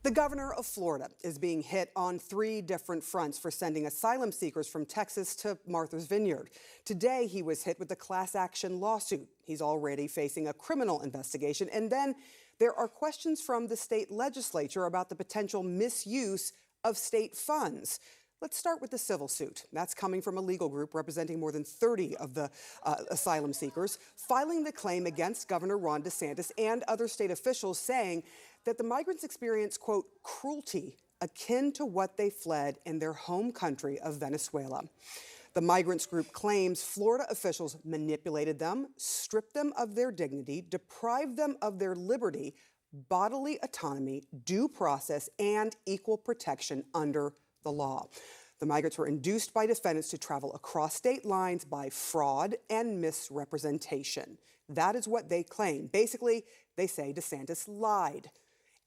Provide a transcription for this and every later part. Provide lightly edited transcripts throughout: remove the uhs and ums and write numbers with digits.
The governor of Florida is being hit on three different fronts for sending asylum seekers from Texas to Martha's Vineyard. Today, he was hit with a class action lawsuit. He's already facing a criminal investigation. And then there are questions from the state legislature about the potential misuse of state funds. Let's start with the civil suit. That's coming from a legal group representing more than 30 of the asylum seekers, filing the claim against Governor Ron DeSantis and other state officials, saying that the migrants experience, quote, cruelty akin to what they fled in their home country of Venezuela. The migrants group claims Florida officials manipulated them, stripped them of their dignity, deprived them of their liberty, bodily autonomy, due process, and equal protection under the law. The migrants were induced by defendants to travel across state lines by fraud and misrepresentation. That is what they claim. Basically, they say DeSantis lied.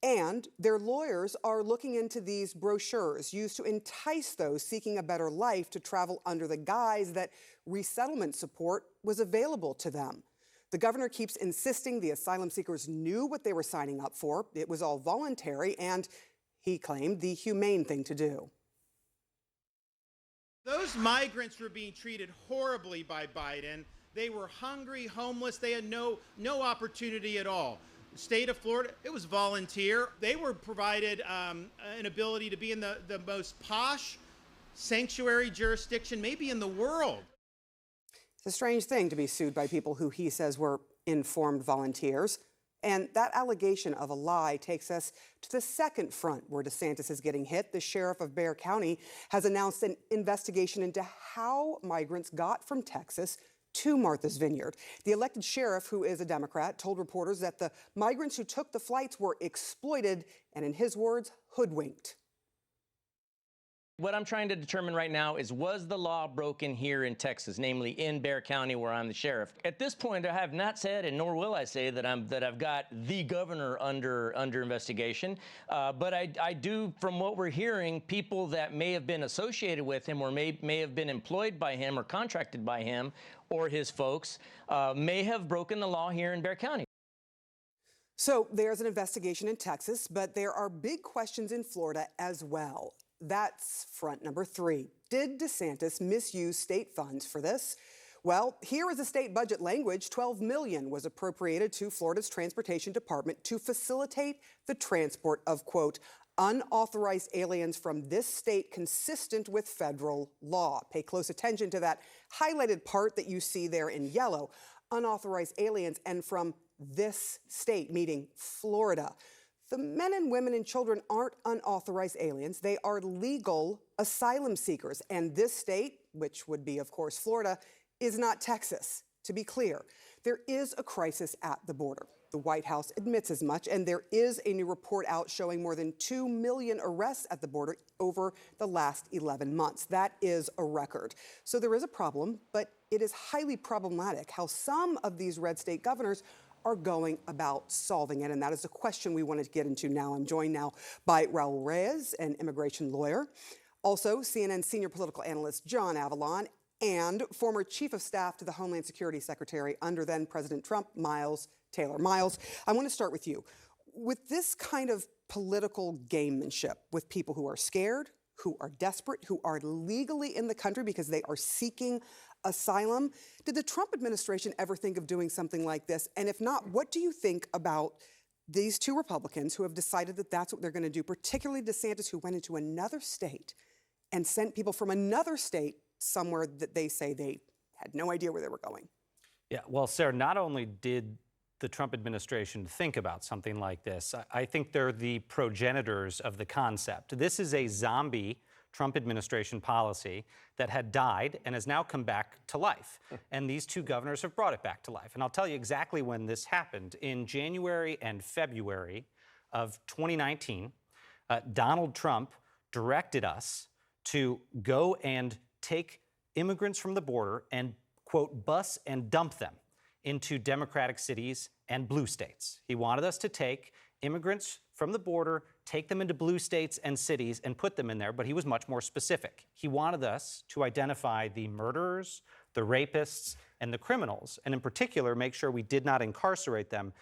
And their lawyers are looking into these brochures used to entice those seeking a better life to travel under the guise that resettlement support was available to them. The governor keeps insisting the asylum seekers knew what they were signing up for. It was all voluntary and, he claimed, the humane thing to do. Those migrants were being treated horribly by Biden. They were hungry, homeless. They had no opportunity at all. The state of Florida, it was volunteer. They were provided an ability to be in the most posh sanctuary jurisdiction maybe in the world. It's a strange thing to be sued by people who he says were informed volunteers. And that allegation of a lie takes us to the second front where DeSantis is getting hit. The sheriff of Bexar County has announced an investigation into how migrants got from Texas to Martha's Vineyard. The elected sheriff, who is a Democrat, told reporters that the migrants who took the flights were exploited and, in his words, hoodwinked. What I'm trying to determine right now is, was the law broken here in Texas, namely in Bexar County, where I'm the sheriff? At this point, I have not said, and nor will I say, that I've got the governor under investigation. But I do, from what we're hearing, people that may have been associated with him or may have been employed by him or contracted by him or his folks may have broken the law here in Bexar County. So there's an investigation in Texas, but there are big questions in Florida as well. That's front number three. Did DeSantis misuse state funds for this? Well, here is the state budget language. $12 million was appropriated to Florida's Transportation Department to facilitate the transport of, quote, unauthorized aliens from this state consistent with federal law. Pay close attention to that highlighted part that you see there in yellow. Unauthorized aliens and from this state, meaning Florida. The men and women and children aren't unauthorized aliens. They are legal asylum seekers. And this state, which would be, of course, Florida, is not Texas. To be clear, there is a crisis at the border. The White House admits as much, and there is a new report out showing more than 2 million arrests at the border over the last 11 months. That is a record. So there is a problem, but it is highly problematic how some of these red state governors are going about solving it. And that is the question we wanted to get into now. I'm joined now by Raul Reyes, an immigration lawyer, also CNN senior political analyst John Avlon, and former chief of staff to the Homeland Security Secretary under then President Trump, Miles Taylor. Miles, I want to start with you. With this kind of political gamemanship with people who are scared, who are desperate, who are legally in the country because they are seeking asylum. Did the Trump administration ever think of doing something like this? And if not, what do you think about these two Republicans who have decided that that's what they're going to do, particularly DeSantis, who went into another state and sent people from another state somewhere that they say they had no idea where they were going? Yeah, well, Sarah, not only did the Trump administration think about something like this, I think they're the progenitors of the concept. This is a zombie Trump administration policy that had died and has now come back to life. And these two governors have brought it back to life. And I'll tell you exactly when this happened. In January and February of 2019, Donald Trump directed us to go and take immigrants from the border and, quote, bus and dump them into Democratic cities and blue states. He wanted us to take immigrants from the border, take them into blue states and cities and put them in there, but he was much more specific. He wanted us to identify the murderers, the rapists, and the criminals, and in particular, make sure we did not incarcerate them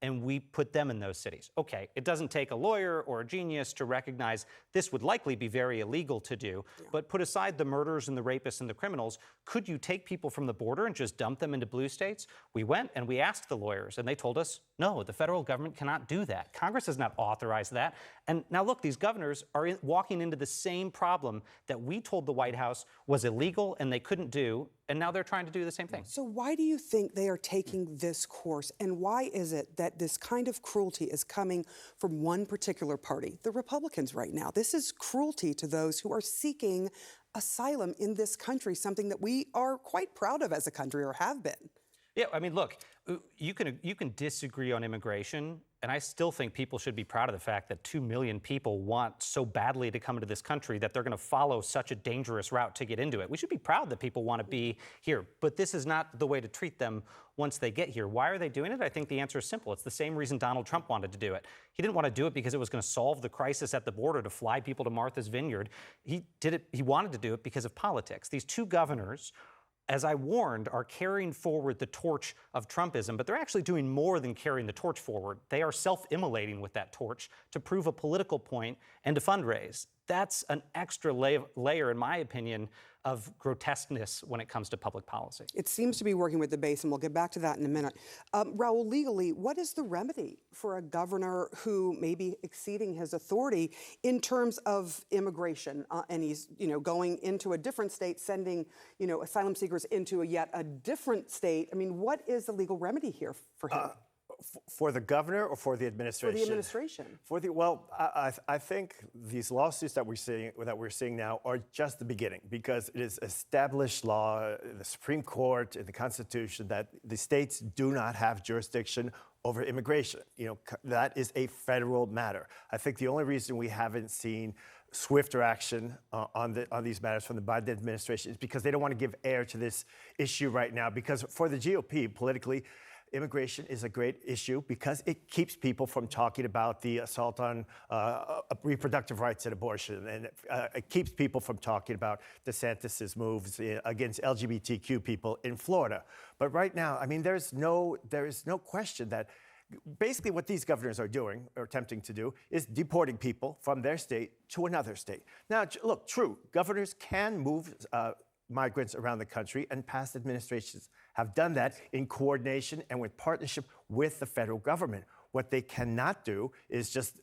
and we put them in those cities. Okay, it doesn't take a lawyer or a genius to recognize this would likely be very illegal to do, but put aside the murderers and the rapists and the criminals, could you take people from the border and just dump them into blue states? We went and we asked the lawyers, and they told us, no, the federal government cannot do that. Congress has not authorized that. And now look, these governors are walking into the same problem that we told the White House was illegal and they couldn't do, and now they're trying to do the same thing. So why do you think they are taking this course? And why is it that this kind of cruelty is coming from one particular party, the Republicans right now? This is cruelty to those who are seeking asylum in this country, something that we are quite proud of as a country, or have been. Yeah, I mean, look, you can disagree on immigration, and I still think people should be proud of the fact that 2 million people want so badly to come into this country that they're going to follow such a dangerous route to get into it. We should be proud that people want to be here, but this is not the way to treat them once they get here. Why are they doing it? I think the answer is simple. It's the same reason Donald Trump wanted to do it. He didn't want to do it because it was going to solve the crisis at the border to fly people to Martha's Vineyard. He did it. He wanted to do it because of politics. These two governors, as I warned, are carrying forward the torch of Trumpism, but they're actually doing more than carrying the torch forward. They are self-immolating with that torch to prove a political point and to fundraise. That's an extra layer, in my opinion, of grotesqueness when it comes to public policy. It seems to be working with the base, and we'll get back to that in a minute. Raul, legally, what is the remedy for a governor who may be exceeding his authority in terms of immigration, and he's, going into a different state, sending, asylum seekers into yet a different state? I mean, what is the legal remedy here for him? For the governor or for the administration? For the administration. I think these lawsuits that we're seeing now are just the beginning, because it is established law, the Supreme Court and the Constitution, that the states do not have jurisdiction over immigration. That is a federal matter. I think the only reason we haven't seen swifter action on these matters from the Biden administration is because they don't want to give air to this issue right now. Because for the GOP, politically, immigration is a great issue because it keeps people from talking about the assault on reproductive rights and abortion, and it keeps people from talking about DeSantis's moves against LGBTQ people in Florida. But right now, I mean, there is no question that basically what these governors are doing, or attempting to do, is deporting people from their state to another state. Now, look, true, governors can move migrants around the country, and past administrations have done that in coordination and with partnership with the federal government. What they cannot do is just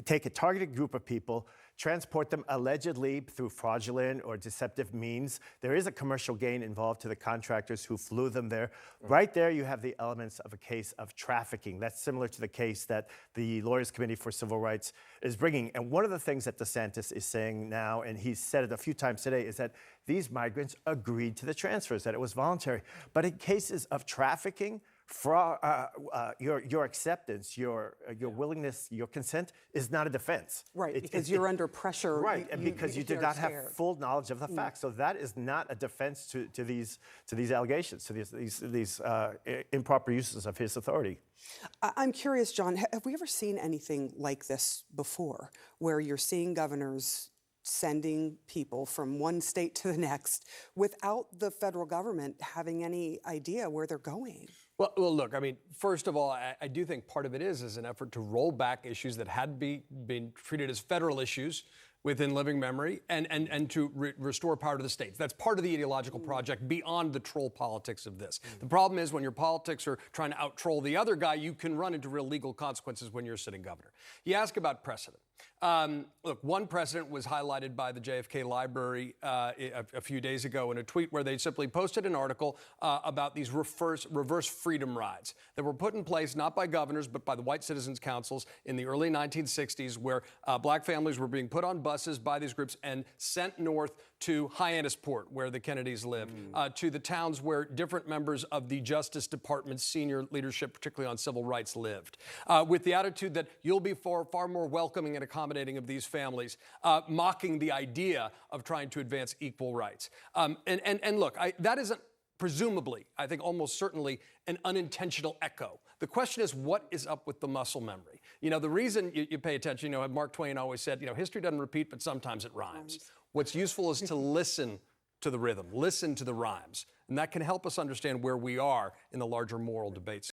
take a targeted group of people, transport them allegedly through fraudulent or deceptive means. There is a commercial gain involved to the contractors who flew them there. Right there, you have the elements of a case of trafficking. That's similar to the case that the Lawyers Committee for Civil Rights is bringing. And one of the things that DeSantis is saying now, and he's said it a few times today, is that these migrants agreed to the transfers, that it was voluntary. But in cases of trafficking, your acceptance, your willingness, your consent is not a defense. Right, because you're under pressure. Right, and because you did not have full knowledge of the facts. So that is not a defense to these allegations, to these improper uses of his authority. I'm curious, John, have we ever seen anything like this before, where you're seeing governors sending people from one state to the next without the federal government having any idea where they're going? Well, look, I mean, first of all, I do think part of it is an effort to roll back issues that had been treated as federal issues within living memory, and to restore power to the states. That's part of the ideological project beyond the troll politics of this. The problem is when your politics are trying to out-troll the other guy, you can run into real legal consequences when you're sitting governor. You ask about precedent. Look, one precedent was highlighted by the JFK Library a few days ago in a tweet where they simply posted an article about these reverse freedom rides that were put in place not by governors but by the White Citizens Councils in the early 1960s, where black families were being put on buses by these groups and sent north to Hyannisport, where the Kennedys lived, to the towns where different members of the Justice Department's senior leadership, particularly on civil rights, lived, with the attitude that you'll be far more welcoming and accommodating of these families, mocking the idea of trying to advance equal rights. And look, that isn't presumably, I think almost certainly, an unintentional echo. The question is, what is up with the muscle memory? The reason you pay attention, Mark Twain always said, history doesn't repeat, but sometimes it rhymes. What's useful is to listen to the rhythm, listen to the rhymes. And that can help us understand where we are in the larger moral debates.